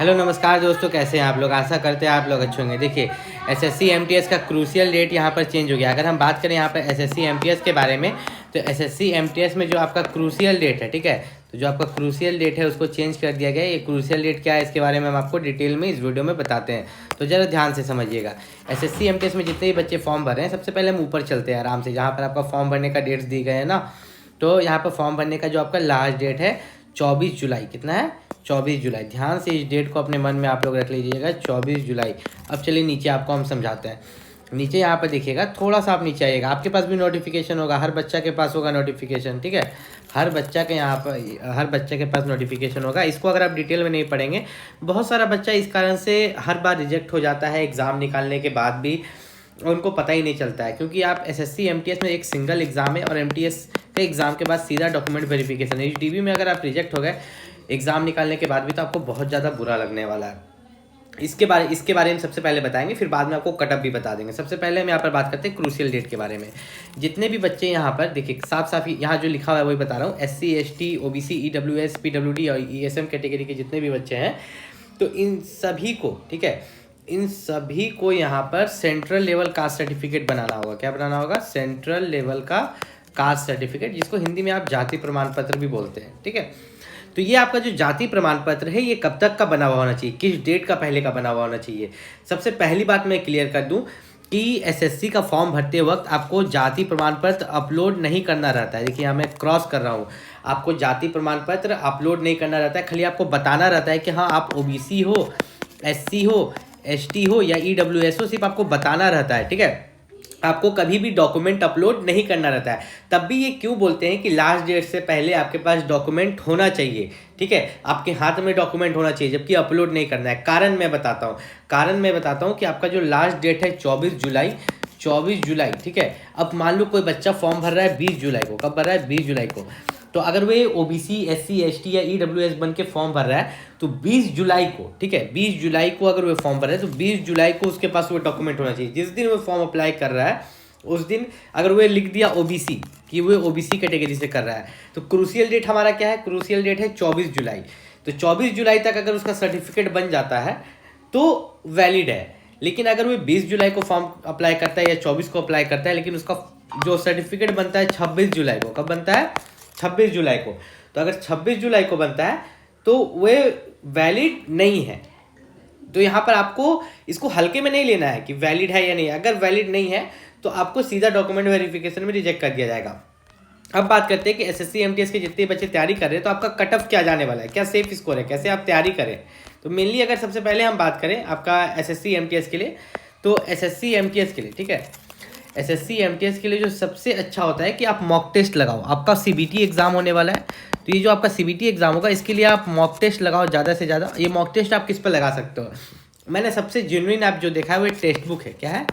Hello नमस्कार दोस्तों, कैसे हैं आप लोग। आशा करते हैं आप लोग अच्छे होंगे। देखिए, एसएससी एमटीएस का क्रूशियल डेट यहाँ पर चेंज हो गया। अगर हम बात करें यहाँ पर एसएससी एमटीएस के बारे में, तो एसएससी एमटीएस में जो आपका क्रूशियल डेट है, ठीक है, तो जो आपका क्रूशियल डेट है उसको चेंज कर दिया गया है। ये क्रूशियल डेट क्या है, इसके बारे में हम आपको डिटेल में इस वीडियो में बताते हैं, तो ज़रा ध्यान से समझिएगा। एसएससी एमटीएस में जितने भी बच्चे फॉर्म भर रहे हैं, सबसे पहले हम ऊपर चलते हैं आराम से, जहाँ पर आपका फॉर्म भरने का डेट्स दिए गए हैं ना। तो यहाँ पर फॉर्म भरने का जो आपका लास्ट डेट है 24 जुलाई, कितना है 24 जुलाई। ध्यान से इस डेट को अपने मन में आप लोग रख लीजिएगा, 24 जुलाई। अब चलिए नीचे आपको हम समझाते हैं। नीचे यहाँ पर देखिएगा, थोड़ा सा आप नीचे आइएगा, आपके पास भी नोटिफिकेशन होगा, हर बच्चा के पास होगा नोटिफिकेशन, ठीक है। हर बच्चा के यहाँ पर हर बच्चे के पास नोटिफिकेशन होगा। इसको अगर आप डिटेल में नहीं पढ़ेंगे, बहुत सारा बच्चा इस कारण से हर बार रिजेक्ट हो जाता है एग्ज़ाम निकालने के बाद भी, उनको पता ही नहीं चलता है। क्योंकि आप एसएससी एमटीएस में एक सिंगल एग्ज़ाम है, और एमटीएस के एग्ज़ाम के बाद सीधा डॉक्यूमेंट वेरिफिकेशन है। एचडीबी में अगर आप रिजेक्ट हो गए एग्ज़ाम निकालने के बाद भी, तो आपको बहुत ज़्यादा बुरा लगने वाला है। इसके बारे में सबसे पहले बताएंगे, फिर बाद में आपको कटअप भी बता देंगे। सबसे पहले हम यहाँ पर बात करते हैं क्रूशियल डेट के बारे में। जितने भी बच्चे यहाँ पर देखिए, साफ साफ यहाँ जो लिखा हुआ है वही बता रहा हूँ। SC, ST, OBC, EWS, PWD और ईएसएम कैटेगरी के जितने भी बच्चे हैं, तो इन सभी को, ठीक है, इन सभी को यहाँ पर सेंट्रल लेवल कास्ट सर्टिफिकेट बनाना होगा। क्या बनाना होगा? सेंट्रल लेवल का कास्ट सर्टिफिकेट, जिसको हिंदी में आप जाति प्रमाण पत्र भी बोलते हैं, ठीक है। तो ये आपका जो जाति प्रमाण पत्र है, ये कब तक का बना हुआ होना चाहिए, किस डेट का पहले का बना हुआ होना चाहिए। सबसे पहली बात मैं क्लियर कर दूं कि एसएससी का फॉर्म भरते वक्त आपको जाति प्रमाण पत्र अपलोड नहीं करना रहता है। देखिए यहाँ मैं क्रॉस कर रहा हूँ, आपको जाति प्रमाण पत्र अपलोड नहीं करना रहता है। खाली आपको बताना रहता है कि हाँ आप ओबीसी हो, एससी हो, एसटी हो या ईडब्ल्यूएस हो, सिर्फ आपको बताना रहता है, ठीक है। आपको कभी भी डॉक्यूमेंट अपलोड नहीं करना रहता है। तब भी ये क्यों बोलते हैं कि लास्ट डेट से पहले आपके पास डॉक्यूमेंट होना चाहिए, ठीक है, आपके हाथ में डॉक्यूमेंट होना चाहिए, जबकि अपलोड नहीं करना है। कारण मैं बताता हूँ कि आपका जो लास्ट डेट है 24 जुलाई, ठीक है। अब मान लो कोई बच्चा फॉर्म भर रहा है 20 जुलाई को, कब भर रहा है? 20 जुलाई को। तो अगर वे ओबीसी, एससी, एसटी या ईडब्ल्यूएस बन के फॉर्म भर रहा है, तो 20 जुलाई को, ठीक है, 20 जुलाई को अगर वो फॉर्म भर रहा है, तो 20 जुलाई को उसके पास वो डॉक्यूमेंट होना चाहिए। जिस दिन वो फॉर्म अप्लाई कर रहा है, उस दिन अगर वो लिख दिया ओबीसी कि वो ओबीसी कैटेगरी से कर रहा है, तो क्रूशियल डेट हमारा क्या है? क्रूशियल डेट है 24 जुलाई। तो 24 जुलाई तक अगर उसका सर्टिफिकेट बन जाता है तो वैलिड है। लेकिन अगर वो 20 जुलाई को फॉर्म अप्लाई करता है या 24 को अप्लाई करता है, लेकिन उसका जो सर्टिफिकेट बनता है 26 जुलाई को, कब बनता है? 26 जुलाई को। तो अगर 26 जुलाई को बनता है तो वे वैलिड नहीं है। तो यहाँ पर आपको इसको हल्के में नहीं लेना है कि वैलिड है या नहीं। अगर वैलिड नहीं है तो आपको सीधा डॉक्यूमेंट वेरिफिकेशन में रिजेक्ट कर दिया जाएगा। अब बात करते हैं कि एसएससी एमटीएस के जितने बच्चे तैयारी कर रहे हैं, तो आपका कट ऑफ क्या जाने वाला है, क्या सेफ स्कोर है, कैसे आप तैयारी करें। तो मेनली अगर सबसे पहले हम बात करें आपका एसएससी एमटीएस के लिए, तो एसएससी एमटीएस के लिए, ठीक है, एसएससी एमटीएस के लिए जो सबसे अच्छा होता है कि आप मॉक टेस्ट लगाओ। आपका सीबीटी एग्जाम होने वाला है, तो ये जो आपका सीबीटी एग्जाम होगा, इसके लिए आप मॉक टेस्ट लगाओ ज़्यादा से ज़्यादा। ये मॉक टेस्ट आप किस पर लगा सकते हो? मैंने सबसे जेन्युइन ऐप जो देखा है वो टेक्स्ट बुक है। क्या है?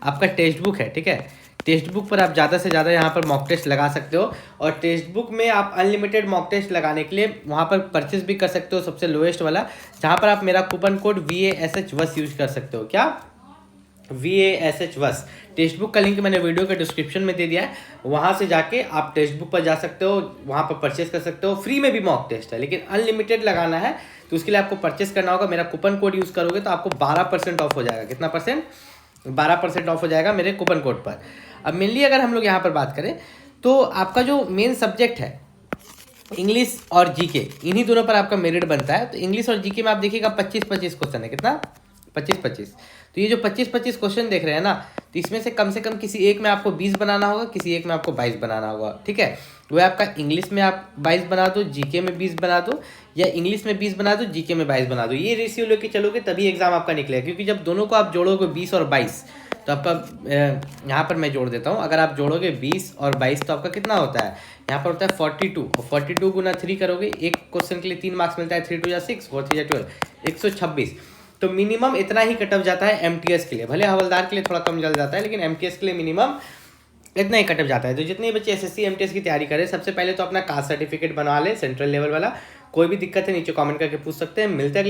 आपका टेक्स्ट बुक है, ठीक है। टेक्स्ट बुक पर आप ज़्यादा से ज़्यादा यहाँ पर मॉक टेस्ट लगा सकते हो, और टेक्स्ट बुक में आप अनलिमिटेड मॉक टेस्ट लगाने के लिए वहाँ पर परचेस भी कर सकते हो, सबसे लोएस्ट वाला, जहाँ पर आप मेरा कूपन कोड VASH यूज कर सकते हो। क्या? VASH। टेक्स्ट बुक का लिंक मैंने वीडियो के डिस्क्रिप्शन में दे दिया है, वहाँ से जाके आप टेक्स्ट बुक पर जा सकते हो, वहाँ पर परचेस कर सकते हो। फ्री में भी मॉक टेस्ट है, लेकिन अनलिमिटेड लगाना है तो उसके लिए आपको परचेस करना होगा। मेरा कूपन कोड यूज़ करोगे तो आपको 12% ऑफ हो जाएगा। कितना परसेंट? 12% ऑफ हो जाएगा मेरे कूपन कोड पर। अब मेनली अगर हम लोग यहाँ पर बात करें, तो आपका जो मेन सब्जेक्ट है इंग्लिश और जीके, इन्हीं दोनों पर आपका मेरिट बनता है। तो इंग्लिश और जीके में आप देखिएगा 25-25 क्वेश्चन है। कितना? 25-25। तो ये जो 25-25 क्वेश्चन देख रहे हैं ना, तो इसमें से कम किसी एक में आपको 20 बनाना होगा, किसी एक में आपको 22 बनाना होगा, ठीक है। वह आपका इंग्लिश में आप 22 बना दो, जीके में 20 बना दो, या इंग्लिश में 20 बना दो, जीके में 22 बना दो। ये रेशियो लेके चलोगे तभी एग्जाम आपका निकलेगा। क्योंकि जब दोनों को आप जोड़ोगे 20 और 22, तो आपका यहाँ पर मैं जोड़ देता हूँ, अगर आप जोड़ोगे 20 और 22 तो आपका कितना होता है? यहाँ पर होता है 42, और 42 गुना 3 करोगे, एक क्वेश्चन के लिए 3 मार्क्स मिलता है, 3 2 या 6, 4 3 या 12, 126। तो मिनिमम इतना ही कट ऑफ जाता है एमटीएस के लिए। भले हवलदार के लिए थोड़ा कम जल जाता है, लेकिन एमटीएस के लिए मिनिमम इतना ही कट ऑफ जाता है। तो जितने बच्चे एसएससी एमटीएस की तैयारी करें, सबसे पहले तो अपना कास्ट सर्टिफिकेट बनवा ले, सेंट्रल लेवल वाला। कोई भी दिक्कत है नीचे कमेंट करके पूछ सकते हैं। मिलते हैं